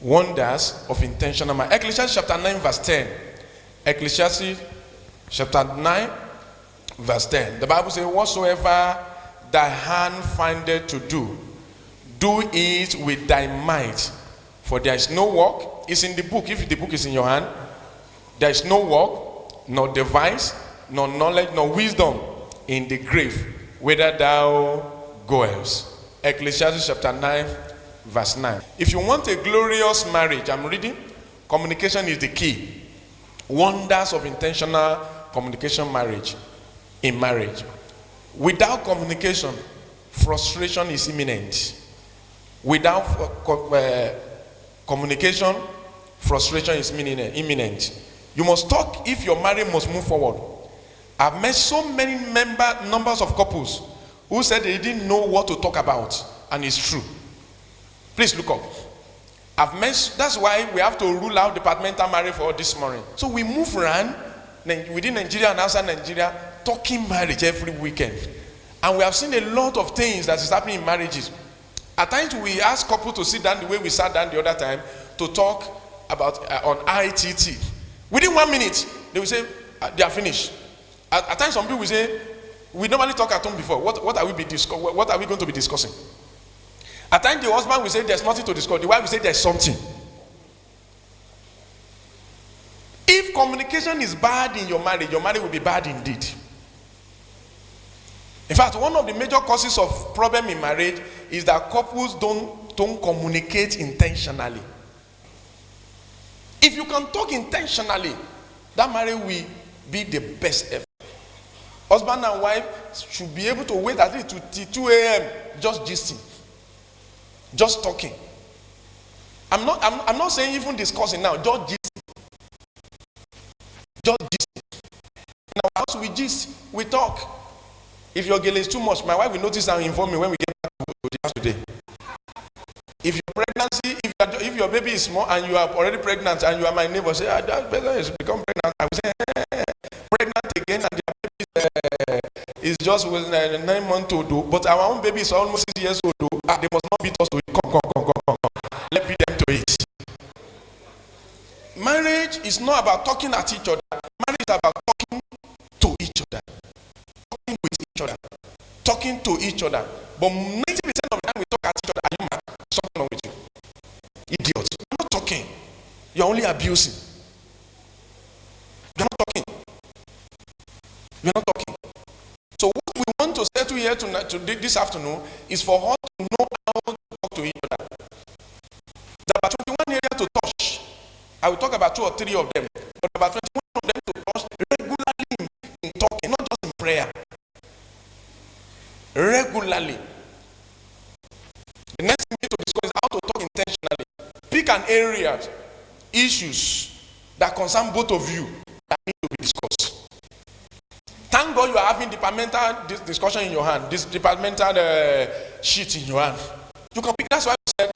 Wonders of intentional marriage. Ecclesiastes chapter 9 verse 10. Ecclesiastes chapter 9 verse 10. The Bible says, whatsoever thy hand findeth to do, do it with thy might. For there is no work. It's in the book. If the book is in your hand, there is no work, nor device, nor knowledge, nor wisdom in the grave, whither thou goest. Ecclesiastes chapter 9 verse 9. If you want a glorious marriage, I'm reading, communication is the key. Wonders of intentional communication in marriage. Without communication, frustration is imminent. Without communication, frustration is imminent. You must talk if your marriage must move forward. I've met so many numbers of couples who said they didn't know what to talk about, and it's true. Please look up. That's why we have to rule out departmental marriage for this morning. So we move around within Nigeria and outside Nigeria, talking marriage every weekend. And we have seen a lot of things that is happening in marriages. At times we ask couples to sit down the way we sat down the other time to talk about on ITT. Within 1 minute, they will say they are finished. At times some people will say, we normally talk at home before. What are we going to be discussing? At times the husband will say there's nothing to discuss. The wife will say there's something. If communication is bad in your marriage will be bad indeed. In fact, one of the major causes of problem in marriage is that couples don't communicate intentionally. If you can talk intentionally, that marriage will be the best ever. Husband and wife should be able to wait at least till 2 a.m. just gisting, just talking. I'm not saying even discussing now, just gisting. Just gisting. In our house we gist, we talk. If your girl is too much, my wife will notice and inform me when we get back to the house today. If your pregnancy, if your baby is small and you are already pregnant and you are my neighbor, say, that better is become pregnant. I will say, pregnant again and the baby is just 9 months old, but our own baby is almost 6 years old. They must not beat us to it. Come. Let's beat them to it. Marriage is not about talking at each other. Marriage is about talking to each other. Talking with each other. Talking to each other. But 90% of the time we talk at each other. Are you mad? Something wrong with you. Idiot. You're not talking. You're only abusing. You're not talking. You're not talking. So what we want to settle here to this afternoon is for us to know how to talk to each other. There are about 21 areas to touch. I will talk about 2 or 3 of them. But about 21 of them to touch regularly in talking, not just in prayer. Regularly. The next thing we need to discuss is how to talk intentionally. Pick an area, issues that concern both of you that need to be discussed. Thank God you are having departmental discussion in your hand, this departmental sheet in your hand. You can pick, that's why I said,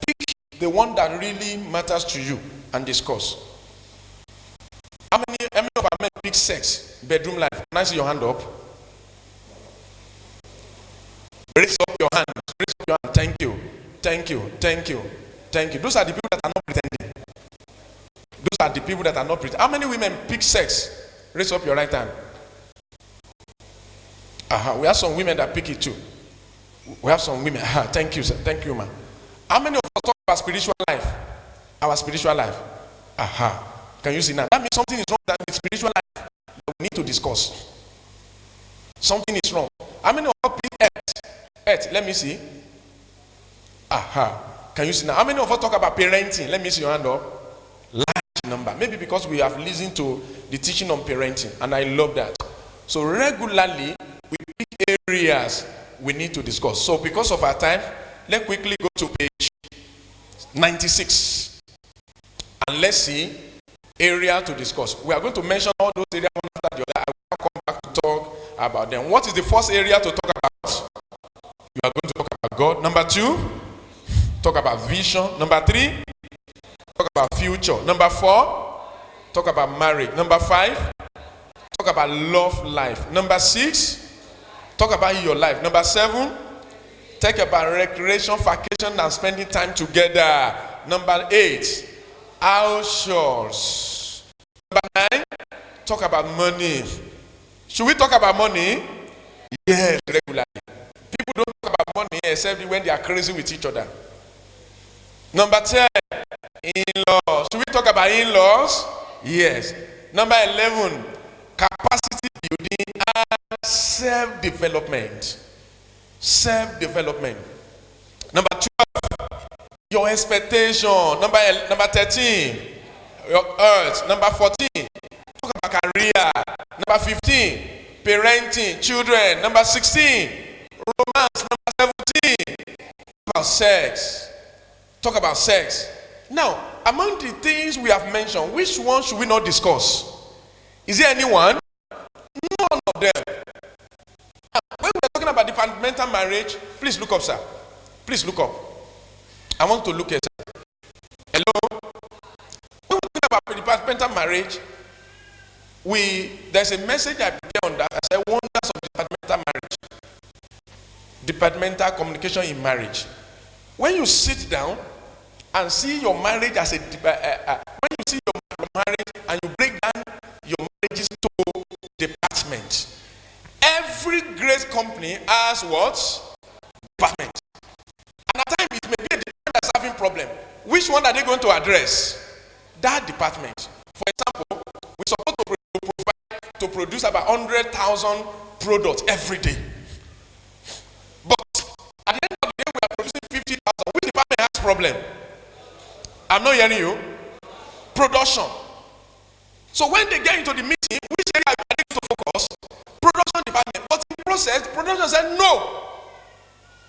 pick the one that really matters to you and discuss. How many of our men pick sex, bedroom life? Can I see your hand up? Raise up your hand. Raise up your hand. Thank you. Thank you. Thank you. Thank you. Those are the people that are not pretending. Those are the people that are not pretending. How many women pick sex? Raise up your right hand. We have some women that pick it too. We have some women. Thank you, sir. Thank you, man. How many of us talk about spiritual life? Our spiritual life. Can you see now? That means something is wrong with spiritual life that we need to discuss. Something is wrong. How many of us pick earth? Let me see. Can you see now? How many of us talk about parenting? Let me see your hand up. Large number. Maybe because we have listened to the teaching on parenting, and I love that. So regularly, we pick areas we need to discuss. So because of our time, let's quickly go to page 96. And let's see area to discuss. We are going to mention all those areas one after the other. I will come back to talk about them. What is the first area to talk about? You are going to talk about God. Number 2, talk about vision. Number 3, talk about future. Number 4, talk about marriage. Number 5, talk about love life. Number 6, talk about your life. Number 7, talk about recreation, vacation, and spending time together. Number 8, house chores. Number 9, talk about money. Should we talk about money? Yes, regularly. People don't talk about money except when they are crazy with each other. Number 10, in-laws. Should we talk about in-laws? Yes. Number 11, capacity building and self-development. Self-development. Number 12, your expectation. Number 13, your earth. Number 14, talk about career. Number 15, parenting, children. Number 16, romance. Number 17, about sex. Talk about sex. Now, among the things we have mentioned, which one should we not discuss? Is there anyone? None of them. When we are talking about departmental marriage, please look up, sir. Please look up. I want to look at sir. Hello? When we're talking about departmental marriage, there's a message I prepare on that. I say wonders of departmental marriage. Departmental communication in marriage. When you sit down and see your marriage as a when you see your marriage and you break down your marriages to department, every great company has what? Department. And at times it may be a department that's having problem. Which one are they going to address? That department. For example, we're supposed to produce about 100,000 products every day. But at the end of the day, we are producing 50,000. Which department has problem? I'm not hearing you. Production. So when they get into the meeting, which area are they going to focus? Production department. But in the process, production said, no.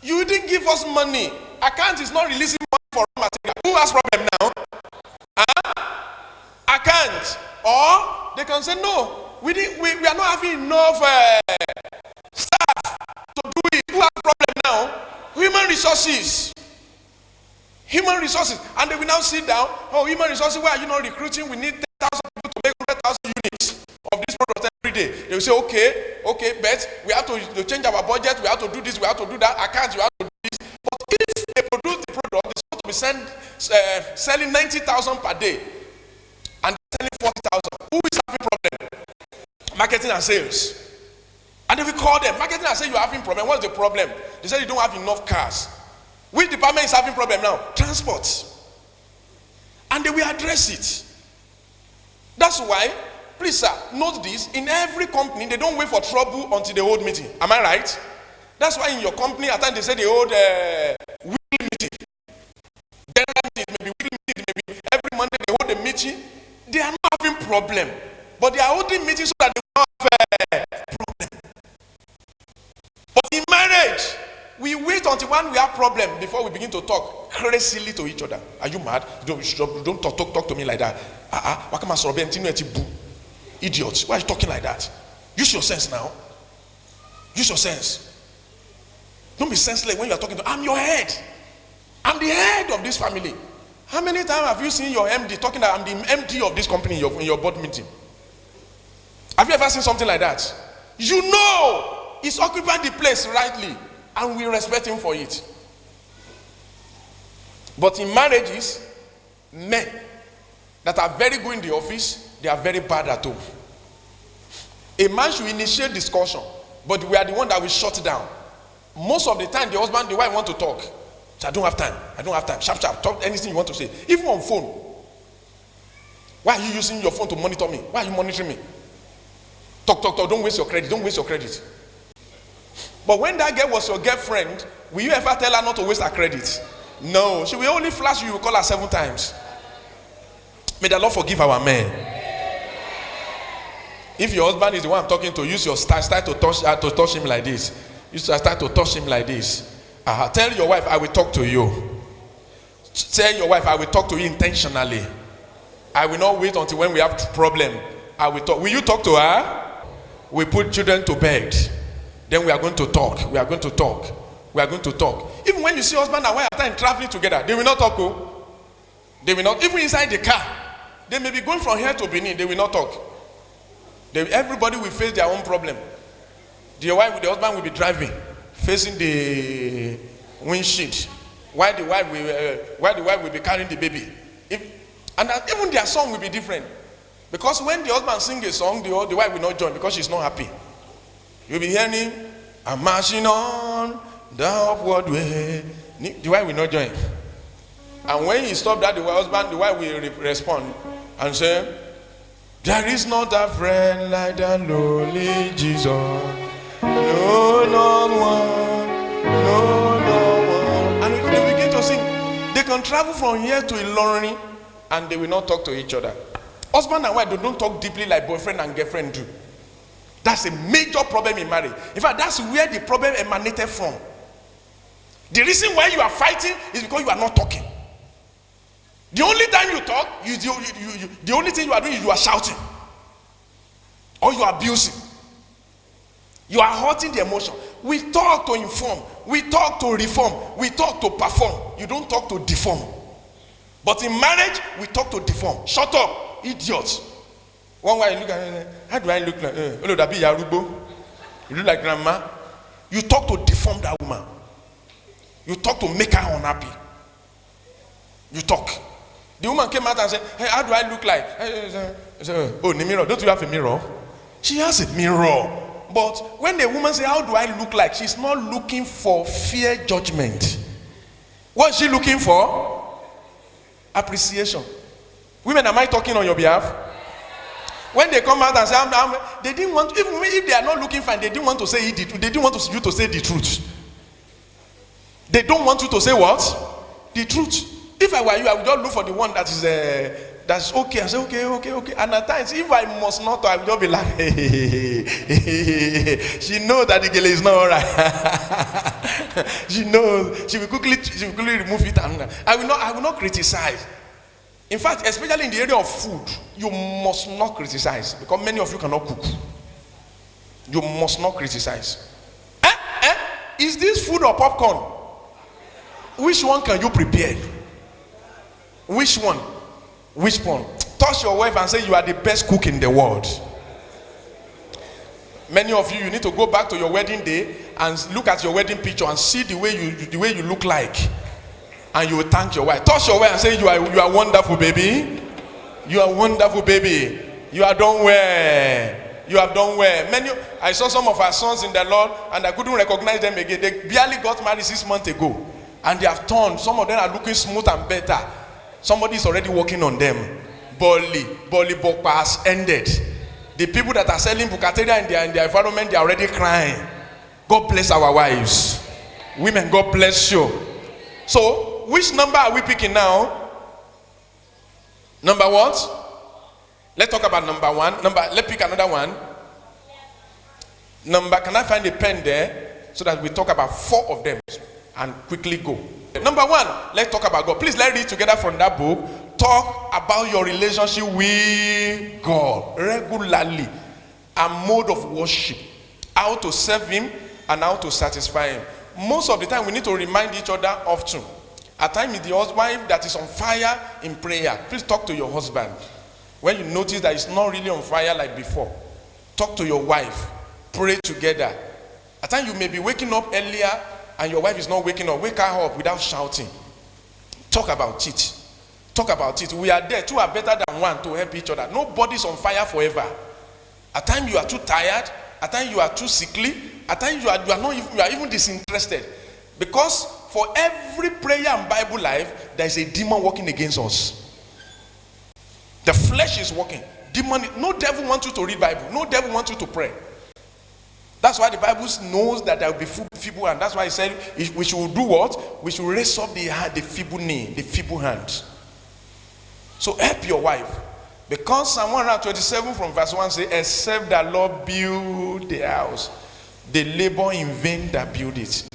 You didn't give us money. Account is not releasing money for raw material. Who has problem now? Account. Or they can say, no, we are not having enough staff to do it. Who has problem now? Human resources. Human resources. And they will now sit down. Oh, human resources, why are you not recruiting? We need 10,000 people to make 100,000 units of this product every day. They will say, okay, but we have to change our budget. We have to do this. We have to do that. Accounts, we have to do this. But if they produce the product, they're supposed to be selling 90,000 per day and selling 40,000. Who is having problem? Marketing and sales. And if we call them, marketing and say you're having problem. What's the problem? They say you don't have enough cars. Which department is having problem now? Transport. And they will address it. That's why, please sir, note this. In every company, they don't wait for trouble until they hold meeting. Am I right? That's why in your company, at times they say they hold weekly meeting. General meeting, maybe weekly meeting, maybe every Monday they hold a meeting. They are not having problem. But they are holding meetings so that they don't have problem. But in marriage, we wait until when we have problem before we begin to talk crazily to each other. Are you mad? Don't talk to me like that. Idiots. Why are you talking like that? Use your sense now. Use your sense. Don't be senseless when you are talking to. I'm your head. I'm the head of this family. How many times have you seen your MD talking that I'm the MD of this company in your board meeting? Have you ever seen something like that? You know he's occupying the place rightly. And we respect him for it. But in marriages, men that are very good in the office, they are very bad at home. A man should initiate discussion, but we are the one that will shut down. Most of the time, the husband, the wife want to talk. So I don't have time. Sharp. Talk anything you want to say. Even on phone. Why are you using your phone to monitor me? Why are you monitoring me? Talk. Don't waste your credit. But when that girl was your girlfriend, will you ever tell her not to waste her credit? No. She will only flash you will call her 7 times. May the Lord forgive our men. If your husband is the one I'm talking to, use your start to touch him like this. Start to touch him like this. Tell your wife, I will talk to you. Tell your wife, I will talk to you intentionally. I will not wait until when we have problem. I will talk. Will you talk to her? We put children to bed. Then we are going to talk. Even when you see husband and wife are traveling together, they will not talk. They will not. Even inside the car, they may be going from here to Benin. They will not talk. Everybody will face their own problem. The wife with the husband will be driving, facing the windshield. Why the wife will be carrying the baby. And even their song will be different. Because when the husband sings a song, the wife will not join because she's not happy. You'll be hearing, I'm marching on the upward way. The wife will not join. And when he stops that, the wife will respond and say, there is not a friend like the lonely Jesus. No, not one. No, not one. And they begin to sing. They can travel from here to Ilorin and they will not talk to each other. Husband and wife, they don't talk deeply like boyfriend and girlfriend do. That's a major problem in marriage. In fact, that's where the problem emanated from. The reason why you are fighting is because you are not talking. The only time you talk, the only thing you are doing is you are shouting. Or you are abusing. You are hurting the emotion. We talk to inform. We talk to reform. We talk to perform. You don't talk to deform. But in marriage, we talk to deform. Shut up, idiots. One way I look at it, how do I look like? You look like grandma. You talk to deform that woman. You talk to make her unhappy. You talk. The woman came out and said, hey, how do I look like? Oh, the mirror. Don't you have a mirror? She has a mirror. But when the woman says, how do I look like? She's not looking for fear judgment. What is she looking for? Appreciation. Women, am I talking on your behalf? When they come out and say, they didn't want, even if they are not looking fine, they didn't want to say it. They didn't want you to say the truth. They don't want you to say what? The truth. If I were you, I would just look for the one that is that's okay. I say okay. And at times, if I must not, I would just be like, she knows that the girl is not alright. She knows. She will quickly remove it, and I will not criticize. In fact, especially in the area of food, you must not criticize because many of you cannot cook. You must not criticize. Is this food or popcorn? Which one can you prepare? Which one? Which one? Touch your wife and say you are the best cook in the world. Many of you need to go back to your wedding day and look at your wedding picture and see the way you look like, and you will thank your wife. Touch your wife and say you are wonderful, baby. You are wonderful, baby. You are done well. You have done well. I saw some of our sons in the Lord and I couldn't recognize them again. They barely got married 6 months ago and they have turned. Some of them are looking smooth and better. Somebody is already working on them. Bolly Bokpa has ended. The people that are selling bukateria in their environment, they are already crying. God bless our wives. Women, God bless you. So, which number are we picking now? Number what? Let's talk about number one. Let's pick another one. Can I find a pen there so that we talk about 4 of them and quickly go? Number 1, let's talk about God. Please let's read together from that book. Talk about your relationship with God regularly. A mode of worship. How to serve Him and how to satisfy Him. Most of the time we need to remind each other often. At times it's the husband that is on fire in prayer. Please talk to your husband. When you notice that it's not really on fire like before, talk to your wife. Pray together. At times you may be waking up earlier and your wife is not waking up. Wake her up without shouting. Talk about it. Talk about it. We are there. 2 are better than 1 to help each other. Nobody's on fire forever. At times you are too tired. At times you are too sickly. At times you are even disinterested. Because for every prayer and Bible life, there is a demon working against us. The flesh is working. No devil wants you to read Bible. No devil wants you to pray. That's why the Bible knows that there will be feeble hand. That's why it said we should do what? We should raise up the feeble knee, the feeble hand. So help your wife. Because Psalm 127 from verse 1 says, except the Lord build the house, they labor in vain that build it.